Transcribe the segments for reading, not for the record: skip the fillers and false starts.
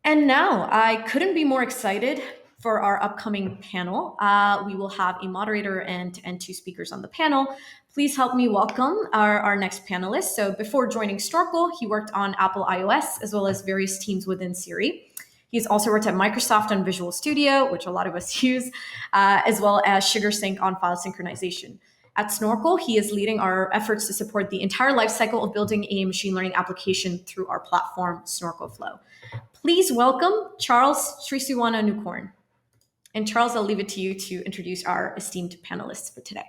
And now I couldn't be more excited for our upcoming panel. We will have a moderator and two speakers on the panel. Please help me welcome our next panelist. So before joining Snorkel, he worked on Apple iOS as well as various teams within Siri. He's also worked at Microsoft on Visual Studio, which a lot of us use, as well as SugarSync on file synchronization. At Snorkel, he is leading our efforts to support the entire lifecycle of building a machine learning application through our platform, Snorkel Flow. Please welcome Charles Srisuwananukorn. And Charles, I'll leave it to you to introduce our esteemed panelists for today.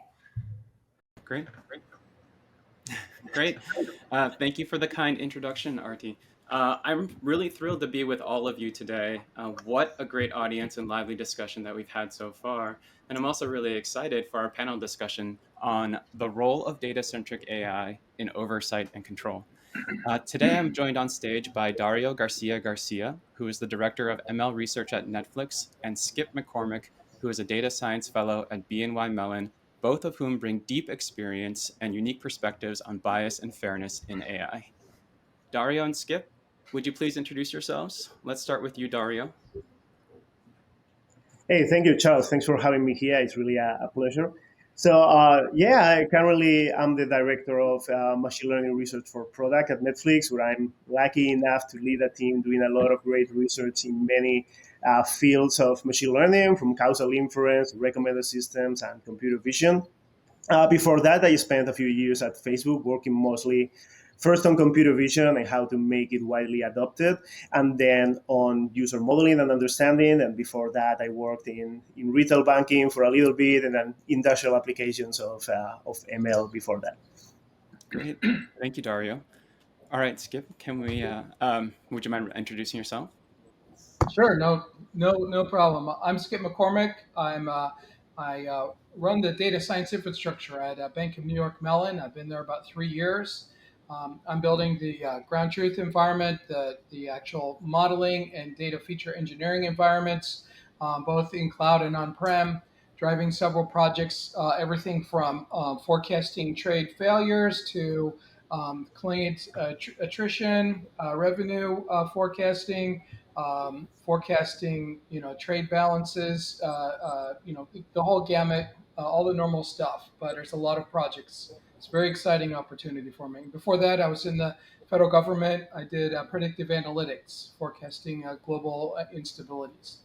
Great. Thank you for the kind introduction, Arti. I'm really thrilled to be with all of you today. What a great audience and lively discussion that we've had so far. And I'm also really excited for our panel discussion on the role of data-centric AI in oversight and control. Today, I'm joined on stage by Darío García-García, who is the Director of ML Research at Netflix, and Skip McCormick, who is a Data Science Fellow at BNY Mellon, both of whom bring deep experience and unique perspectives on bias and fairness in AI. Darío and Skip, would you please introduce yourselves? Let's start with you, Darío. Hey, thank you, Charles. Thanks for having me here. It's really a pleasure. So I currently am the director of machine learning research for product at Netflix, where I'm lucky enough to lead a team doing a lot of great research in many fields of machine learning, from causal inference, recommender systems, and computer vision. Before that, I spent a few years at Facebook working mostly first on computer vision and how to make it widely adopted, and then on user modeling and understanding. And before that, I worked in retail banking for a little bit, and then industrial applications of ML before that. Great. Thank you, Darío. All right, Skip, can we, would you mind introducing yourself? Sure, no problem. I'm Skip McCormick. I run the data science infrastructure at Bank of New York Mellon. I've been there about 3 years. I'm building the ground truth environment, the actual modeling and data feature engineering environments, both in cloud and on-prem, driving several projects, everything from forecasting trade failures to client attrition, revenue forecasting, forecasting, trade balances, the whole gamut, all the normal stuff. But there's a lot of projects. It's a very exciting opportunity for me. Before that, I was in the federal government. I did predictive analytics, forecasting global instabilities.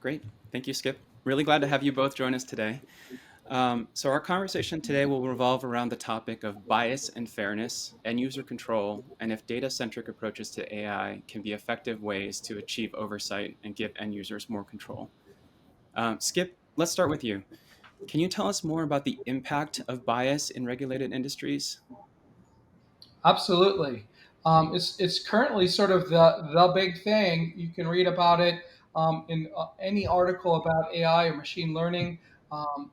Great. Thank you, Skip. Really glad to have you both join us today. So our conversation today will revolve around the topic of bias and fairness, end user control, and if data-centric approaches to AI can be effective ways to achieve oversight and give end users more control. Skip, let's start with you. Can you tell us more about the impact of bias in regulated industries? Absolutely. It's currently sort of the big thing. You can read about it in any article about AI or machine learning.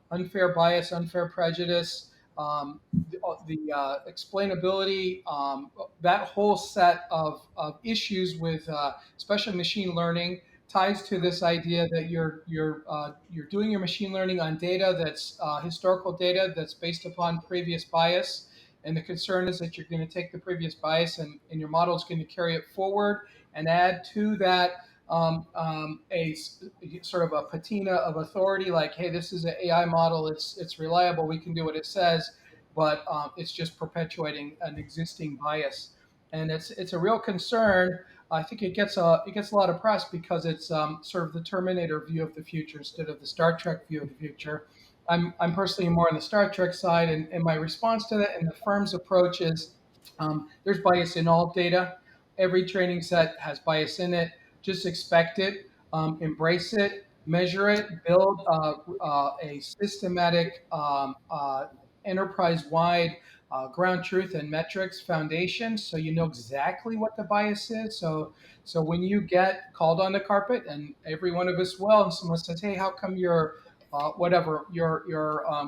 Unfair bias, unfair prejudice, the explainability, that whole set of issues with especially machine learning ties to this idea that you're doing your machine learning on data that's historical data that's based upon previous bias. And the concern is that you're going to take the previous bias and your model is going to carry it forward and add to that a sort of a patina of authority, like, hey, this is an AI model, it's reliable, we can do what it says, but it's just perpetuating an existing bias, and it's a real concern. I think it gets a lot of press because it's sort of the Terminator view of the future instead of the Star Trek view of the future. I'm personally more on the Star Trek side, and my response to that and the firm's approach is there's bias in all data. Every training set has bias in it. Just expect it, embrace it, measure it, build a systematic enterprise-wide ground truth and metrics foundation so you know exactly what the bias is. So when you get called on the carpet, and every one of us will, and someone says, hey, how come your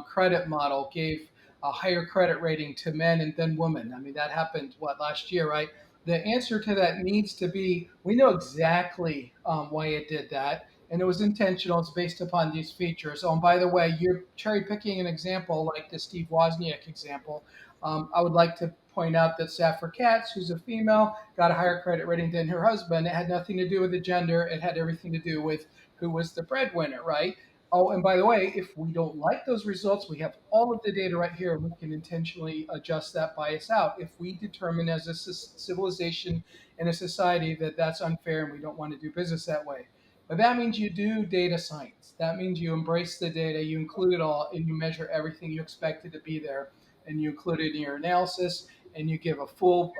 credit model gave a higher credit rating to men and then women? I mean, that happened, last year, right? The answer to that needs to be, we know exactly why it did that, and it was intentional. It's based upon these features. Oh, and by the way, you're cherry picking an example like the Steve Wozniak example. I would like to point out that Saffron Katz, who's a female, got a higher credit rating than her husband. It had nothing to do with the gender. It had everything to do with who was the breadwinner, right? Oh, and by the way, if we don't like those results, we have all of the data right here, and we can intentionally adjust that bias out if we determine as a civilization and a society that that's unfair and we don't want to do business that way. But that means you do data science. That means you embrace the data, you include it all, and you measure everything you expect it to be there, and you include it in your analysis, and you give a full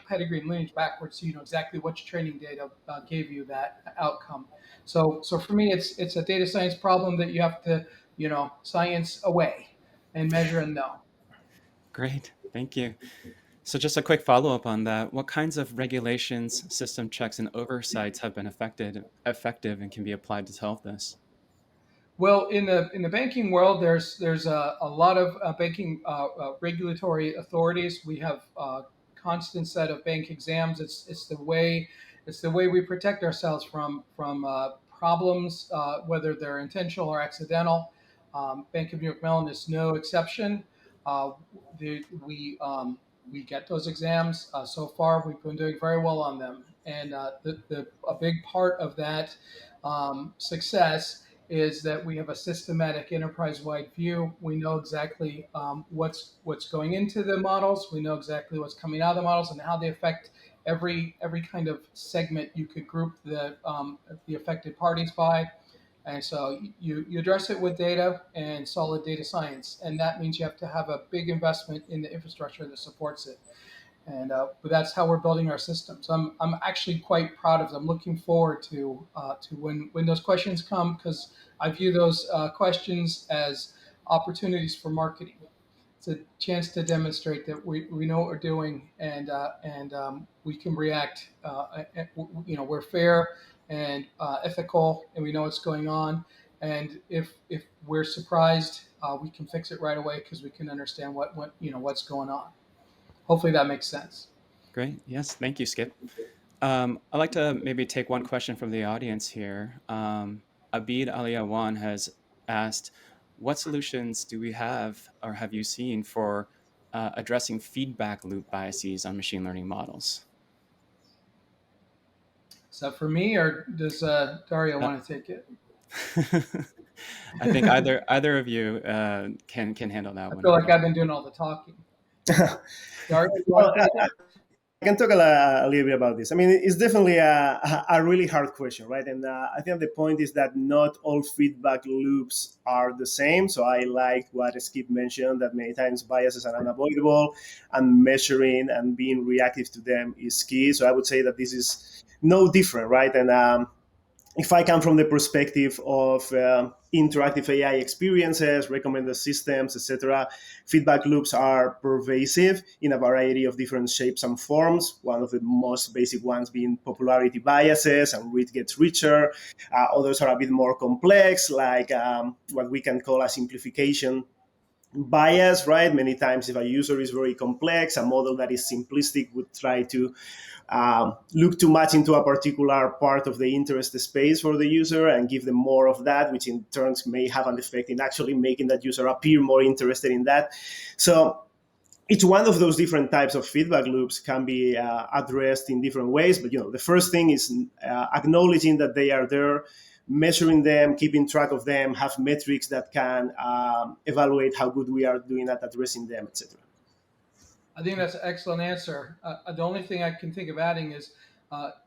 pedigree and lineage backwards, so you know exactly which training data gave you that outcome. So for me, it's a data science problem that you have to, science away and measure and know. Great, thank you. So just a quick follow-up on that. What kinds of regulations, system checks, and oversights have been effective and can be applied to help this? Well, in the banking world, there's a lot of banking regulatory authorities. We have a constant set of bank exams. It's the way we protect ourselves from problems, whether they're intentional or accidental. Bank of New York Mellon is no exception. Uh, we get those exams. So far, we've been doing very well on them, and a big part of that success is that we have a systematic enterprise-wide view. We know exactly what's going into the models. We know exactly what's coming out of the models and how they affect every kind of segment you could group the affected parties by. And so you address it with data and solid data science, and that means you have to have a big investment in the infrastructure that supports it. And but that's how we're building our systems. I'm actually quite proud of them. Looking forward to when those questions come, because I view those questions as opportunities for marketing. It's a chance to demonstrate that we know what we're doing, and we can react. We're fair and ethical, and we know what's going on. And if we're surprised, we can fix it right away because we can understand what's going on. Hopefully that makes sense. Great. Yes. Thank you, Skip. I'd like to maybe take one question from the audience here. Abid Aliyawan has asked, what solutions do we have or have you seen for addressing feedback loop biases on machine learning models? Is that for me, or does Dario want to take it? I think either of you can handle that I one. feel like I've been doing all the talking. Dario, you Well, want to take it? I can talk a little bit about this. I mean, it's definitely a really hard question, right? And I think the point is that not all feedback loops are the same. So I like what Skip mentioned, that many times biases are unavoidable, and measuring and being reactive to them is key. So I would say that this is no different, right? And if I come from the perspective of interactive AI experiences, recommended systems, etc., feedback loops are pervasive in a variety of different shapes and forms. One of the most basic ones being popularity biases, and read gets richer. Others are a bit more complex, like what we can call a simplification bias, right? Many times if a user is very complex, a model that is simplistic would try to look too much into a particular part of the interest space for the user and give them more of that, which in turn may have an effect in actually making that user appear more interested in that. So each one of those different types of feedback loops can be addressed in different ways. But the first thing is acknowledging that they are there, measuring them, keeping track of them, have metrics that can evaluate how good we are doing at addressing them, etc. I think that's an excellent answer. The only thing I can think of adding is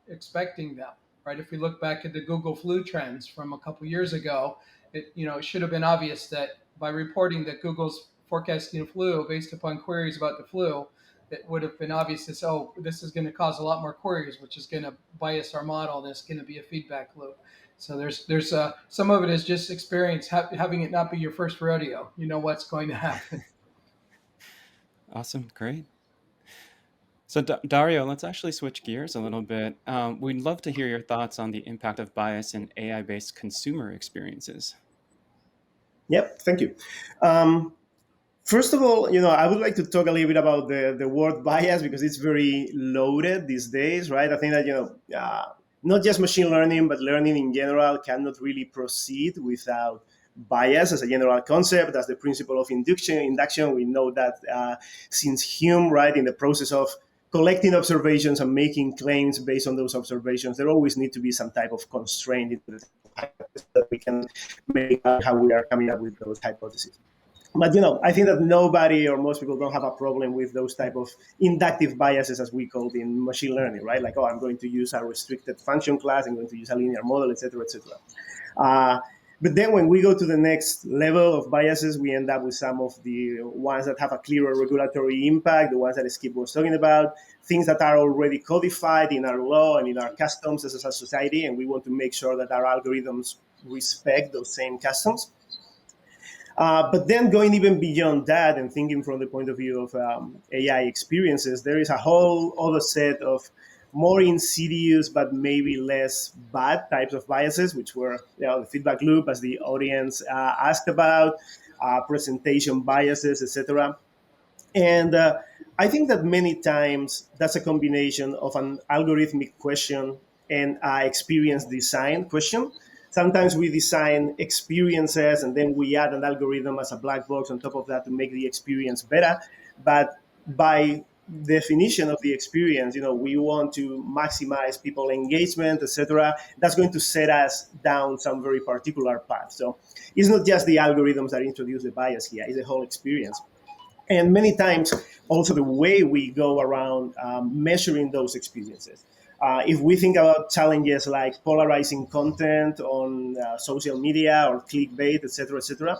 expecting them, right? If we look back at the Google flu trends from a couple years ago, it should have been obvious that by reporting that Google's forecasting flu based upon queries about the flu, it would have been obvious that, this is going to cause a lot more queries, which is going to bias our model, and it's going to be a feedback loop. So there's some of it is just experience, having it not be your first rodeo. You know what's going to happen. Awesome. Great. So Dario, let's actually switch gears a little bit. We'd love to hear your thoughts on the impact of bias in AI-based consumer experiences. Yep, thank you. First of all, I would like to talk a little bit about the word bias, because it's very loaded these days, right? I think that, not just machine learning, but learning in general cannot really proceed without bias as a general concept. That's the principle of induction. We know that since Hume, right, in the process of collecting observations and making claims based on those observations, there always need to be some type of constraint in the that we can make how we are coming up with those hypotheses. But I think that nobody or most people don't have a problem with those type of inductive biases, as we call it in machine learning, right? Like, oh, I'm going to use a restricted function class, I'm going to use a linear model, et cetera, et cetera. But then when we go to the next level of biases, we end up with some of the ones that have a clearer regulatory impact, the ones that Skip was talking about, things that are already codified in our law and in our customs as a society, and we want to make sure that our algorithms respect those same customs. But then going even beyond that and thinking from the point of view of AI experiences, there is a whole other set of more insidious but maybe less bad types of biases, which were the feedback loop, as the audience asked about, presentation biases, etc. And I think that many times that's a combination of an algorithmic question and experience design question. Sometimes we design experiences and then we add an algorithm as a black box on top of that to make the experience better. But by definition of the experience, we want to maximize people engagement, etc. That's going to set us down some very particular path. So it's not just the algorithms that introduce the bias here, it's the whole experience. And many times also the way we go around measuring those experiences. If we think about challenges like polarizing content on social media or clickbait, et cetera,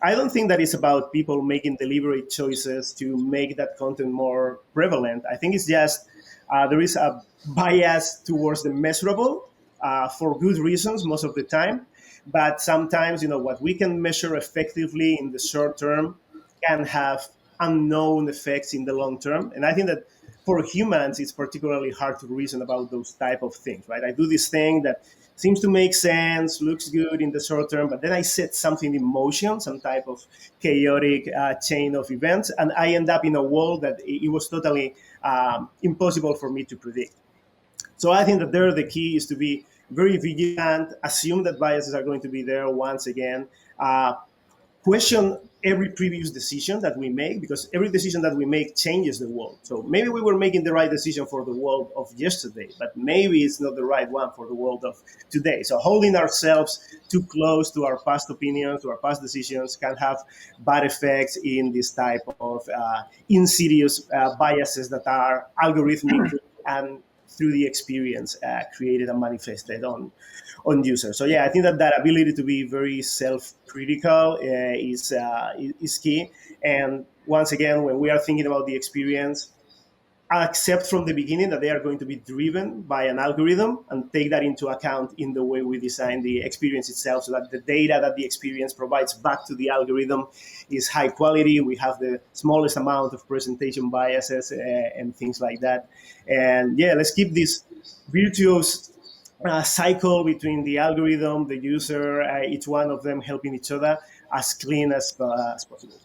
I don't think that it's about people making deliberate choices to make that content more prevalent. I think it's just there is a bias towards the measurable for good reasons most of the time. But sometimes, what we can measure effectively in the short term can have unknown effects in the long term. And I think that for humans, it's particularly hard to reason about those type of things, right? I do this thing that seems to make sense, looks good in the short term, but then I set something in motion, some type of chaotic chain of events, and I end up in a world that it was totally impossible for me to predict. So I think that there the key is to be very vigilant, assume that biases are going to be there once again, question every previous decision that we make, because every decision that we make changes the world. So maybe we were making the right decision for the world of yesterday, but maybe it's not the right one for the world of today. So holding ourselves too close to our past opinions, to our past decisions, can have bad effects in this type of insidious biases that are algorithmic and through the experience created and manifested on users. So yeah, I think that ability to be very self-critical is key. And once again, when we are thinking about the experience, accept from the beginning that they are going to be driven by an algorithm and take that into account in the way we design the experience itself, so that the data that the experience provides back to the algorithm is high quality. We have the smallest amount of presentation biases and things like that. And yeah, let's keep this virtuous cycle between the algorithm, the user, each one of them helping each other as clean as possible.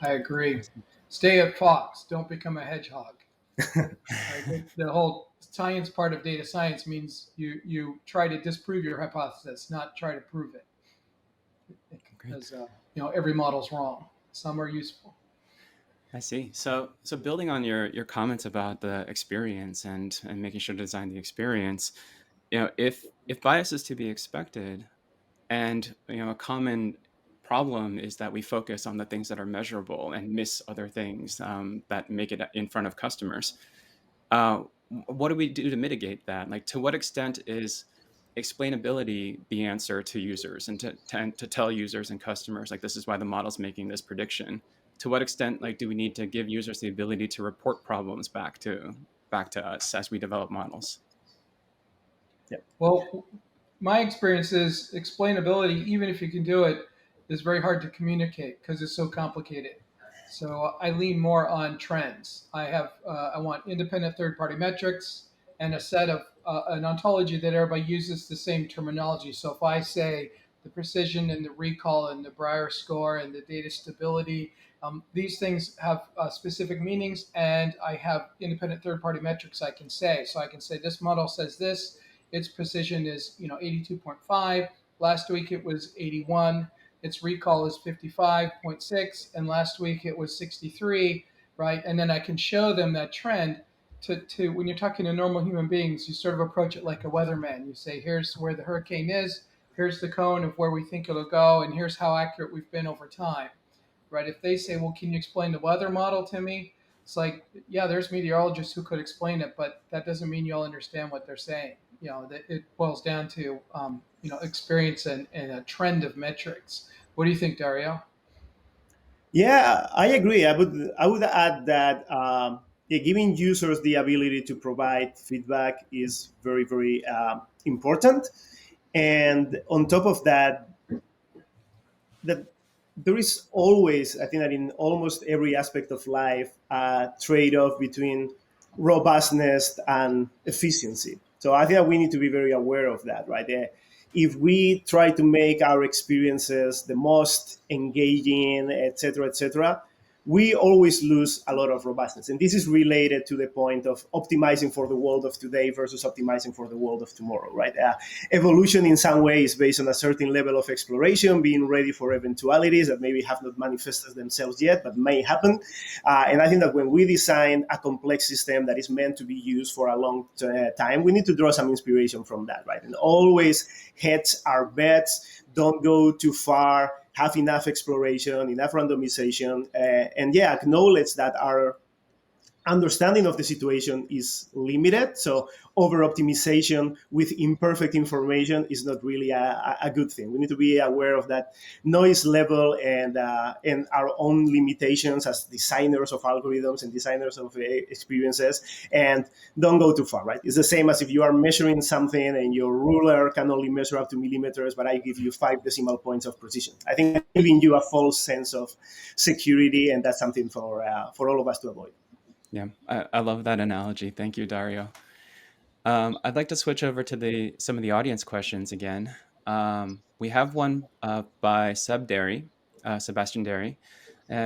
I agree. Stay at Fox. Don't become a hedgehog. The whole science part of data science means you try to disprove your hypothesis, not try to prove it. Because every model's wrong. Some are useful. I see. So building on your comments about the experience and making sure to design the experience, if bias is to be expected, and a common problem is that we focus on the things that are measurable and miss other things that make it in front of customers. What do we do to mitigate that? Like, to what extent is explainability the answer to users, and to tell users and customers, like, this is why the model's making this prediction? To what extent, do we need to give users the ability to report problems back to us as we develop models? Yeah. Well, my experience is explainability, even if you can do it, is very hard to communicate because it's so complicated. So I lean more on trends. I want independent third-party metrics and a set of an ontology that everybody uses the same terminology. So if I say the precision and the recall and the Breyer score and the data stability, these things have specific meanings, and I have independent third-party metrics I can say. So I can say this model says this, its precision is 82.5, last week it was 81. Its recall is 55.6, and last week it was 63, right? And then I can show them that trend. To when you're talking to normal human beings, you sort of approach it like a weatherman. You say, here's where the hurricane is, here's the cone of where we think it'll go, and here's how accurate we've been over time, right? If they say, well, can you explain the weather model to me? It's like, yeah, there's meteorologists who could explain it, but that doesn't mean you all understand what they're saying. That it boils down to, experience and a trend of metrics. What do you think, Dario? Yeah, I agree. I would add that yeah, giving users the ability to provide feedback is very, very important. And on top of that, that there is always, I think that in almost every aspect of life, a trade-off between robustness and efficiency. So I think that we need to be very aware of that, right? If we try to make our experiences the most engaging, et cetera, we always lose a lot of robustness. And this is related to the point of optimizing for the world of today versus optimizing for the world of tomorrow, right? Evolution in some way is based on a certain level of exploration, being ready for eventualities that maybe have not manifested themselves yet, but may happen. And I think that when we design a complex system that is meant to be used for a long time, we need to draw some inspiration from that, right? And always hedge our bets, don't go too far, have enough exploration, enough randomization, and yeah, acknowledge that our understanding of the situation is limited. So over optimization with imperfect information is not really a good thing. We need to be aware of that noise level and our own limitations as designers of algorithms and designers of experiences, and don't go too far, right? It's the same as if you are measuring something and your ruler can only measure up to millimeters, but I give you 5 decimal points of precision. I think I'm giving you a false sense of security, and that's something for all of us to avoid. Yeah, I love that analogy. Thank you, Dario. I'd like to switch over to some of the audience questions again. We have one by Sebastian Derry.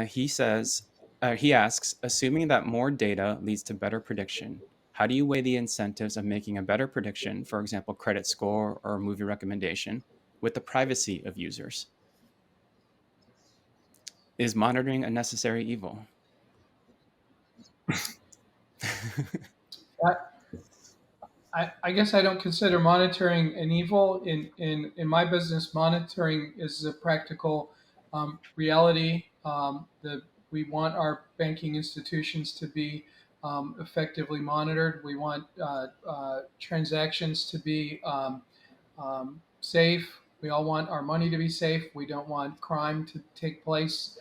He asks, assuming that more data leads to better prediction, how do you weigh the incentives of making a better prediction, for example, credit score or movie recommendation, with the privacy of users? Is monitoring a necessary evil? I guess I don't consider monitoring an evil. In my business, monitoring is a practical reality. We want our banking institutions to be effectively monitored. We want transactions to be safe. We all want our money to be safe. We don't want crime to take place.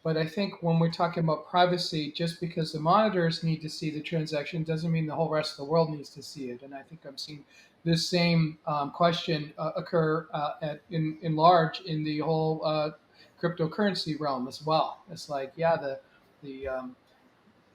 But I think when we're talking about privacy, just because the monitors need to see the transaction doesn't mean the whole rest of the world needs to see it. And I think I'm seeing this same question occur in large in the whole cryptocurrency realm as well. It's like, yeah,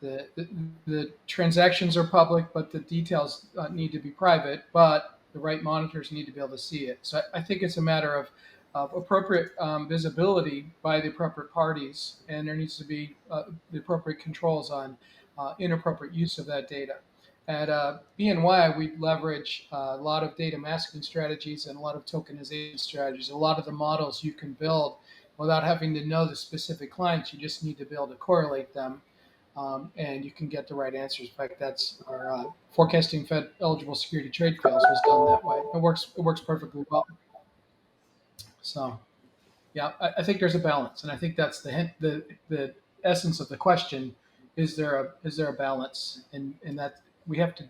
the transactions are public, but the details need to be private. But the right monitors need to be able to see it. So I think it's a matter of appropriate visibility by the appropriate parties, and there needs to be the appropriate controls on inappropriate use of that data. At BNY, we leverage a lot of data masking strategies and a lot of tokenization strategies. A lot of the models you can build without having to know the specific clients. You just need to be able to correlate them, and you can get the right answers. In fact, that's our forecasting Fed eligible security trade fails was done that way. It works perfectly well. So, yeah, I think there's a balance, and I think that's the essence of the question: is there a balance? And that we have to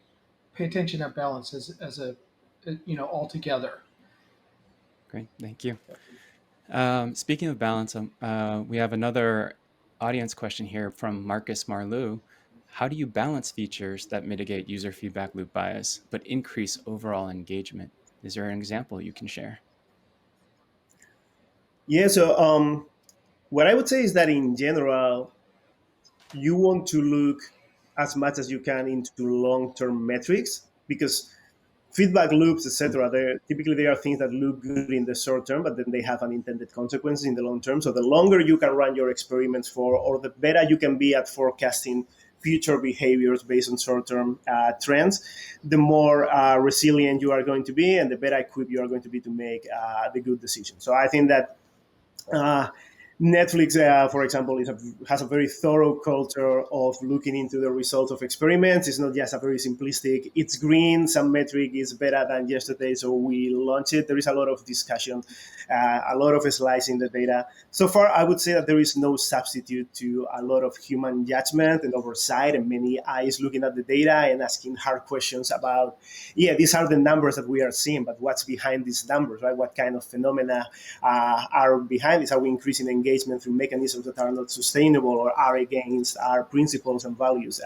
pay attention to that balance as a all together. Great, thank you. Speaking of balance, we have another audience question here from Marcus Marlou. How do you balance features that mitigate user feedback loop bias but increase overall engagement? Is there an example you can share? Yeah, so what I would say is that in general, you want to look as much as you can into long-term metrics, because feedback loops, etc., typically they are things that look good in the short term, but then they have unintended consequences in the long term. So the longer you can run your experiments for, or the better you can be at forecasting future behaviors based on short-term trends, the more resilient you are going to be, and the better equipped you are going to be to make the good decisions. So I think that Netflix, for example, has a very thorough culture of looking into the results of experiments. It's not just a very simplistic, it's green, some metric is better than yesterday, so we launch it. There is a lot of discussion, a lot of slicing the data. So far, I would say that there is no substitute to a lot of human judgment and oversight and many eyes looking at the data and asking hard questions about, yeah, these are the numbers that we are seeing, but what's behind these numbers, right? What kind of phenomena are behind this? Are we increasing engagement through mechanisms that are not sustainable or are against our principles and values?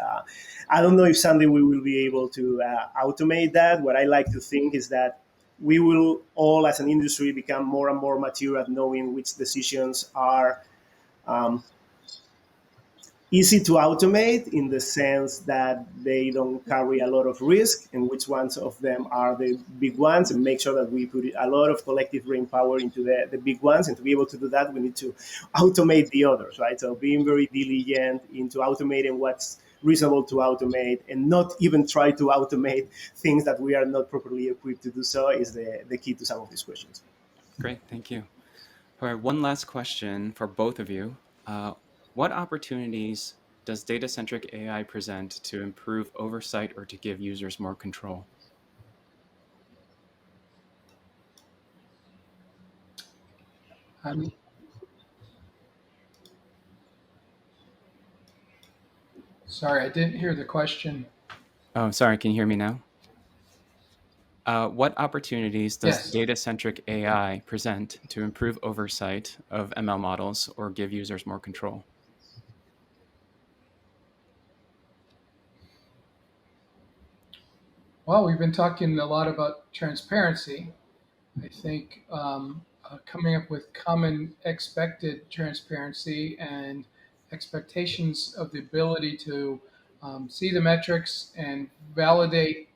I don't know if someday we will be able to automate that. What I like to think is that we will all, as an industry, become more and more mature at knowing which decisions are easy to automate in the sense that they don't carry a lot of risk, and which ones of them are the big ones, and make sure that we put a lot of collective brain power into the big ones. And to be able to do that, we need to automate the others, right? So being very diligent into automating what's reasonable to automate, and not even try to automate things that we are not properly equipped to do so, is the key to some of these questions. Great, thank you. All right, one last question for both of you. What opportunities does data-centric AI present to improve oversight or to give users more control? Sorry, I didn't hear the question. Oh, sorry, can you hear me now? What opportunities does Yes. data-centric AI present to improve oversight of ML models or give users more control? Well, we've been talking a lot about transparency. I think coming up with common expected transparency and expectations of the ability to see the metrics and validate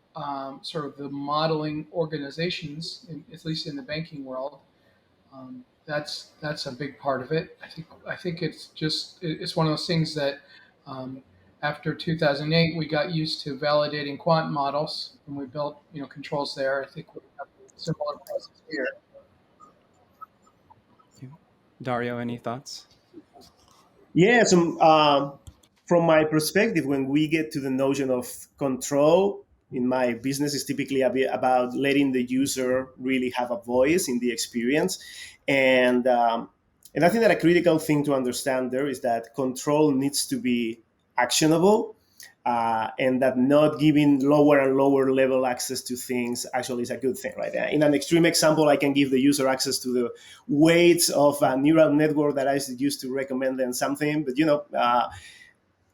sort of the modeling organizations, at least in the banking world. That's a big part of it. I think it's one of those things that after 2008 we got used to validating quant models and we built controls there. I think we have a similar process here. Dario, any thoughts? Yeah, so from my perspective, when we get to the notion of control in my business, is typically a bit about letting the user really have a voice in the experience, and I think that a critical thing to understand there is that control needs to be actionable, and that not giving lower and lower level access to things actually is a good thing, right? In an extreme example, I can give the user access to the weights of a neural network that I used to recommend them something, but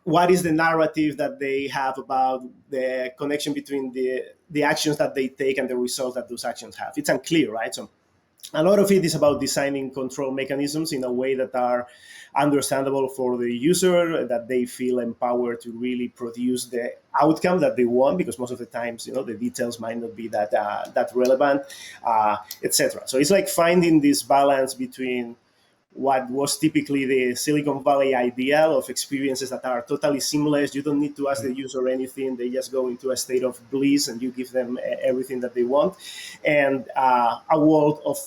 what is the narrative that they have about the connection between the actions that they take and the results that those actions have? It's unclear, right? So a lot of it is about designing control mechanisms in a way that are understandable for the user, that they feel empowered to really produce the outcome that they want, because most of the times, the details might not be that relevant, etc. So it's like finding this balance between what was typically the Silicon Valley ideal of experiences that are totally seamless. You don't need to ask the user anything. They just go into a state of bliss and you give them everything that they want. And a world of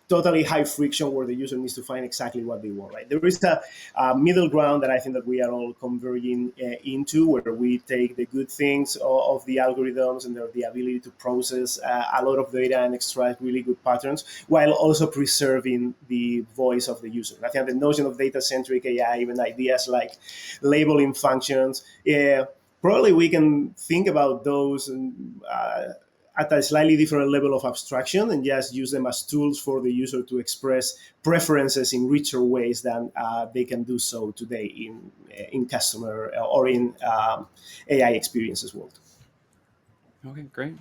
totally high friction where the user needs to find exactly what they want, right? There is a middle ground that I think that we are all converging into, where we take the good things of the algorithms and the ability to process a lot of data and extract really good patterns, while also preserving the voice of the user. I think the notion of data-centric AI, even ideas like labeling functions, probably we can think about those at a slightly different level of abstraction and just use them as tools for the user to express preferences in richer ways than they can do so today in customer or in AI experiences world. Okay, great.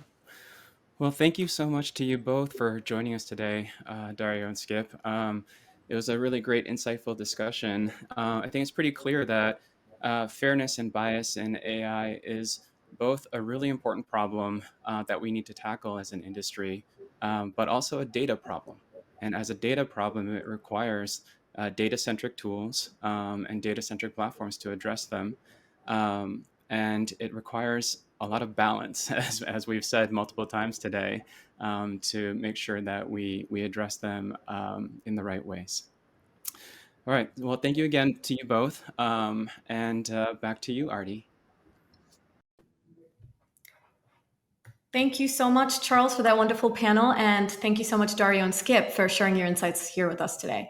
Well, thank you so much to you both for joining us today, Dario and Skip. It was a really great, insightful discussion. I think it's pretty clear that fairness and bias in AI is both a really important problem that we need to tackle as an industry, but also a data problem. And as a data problem, it requires data-centric tools and data-centric platforms to address them. and it requires a lot of balance, as we've said multiple times today, to make sure that we address them in the right ways. All right. Well, thank you again to you both. And back to you, Artie. Thank you so much, Charles, for that wonderful panel. And thank you so much, Dario and Skip, for sharing your insights here with us today.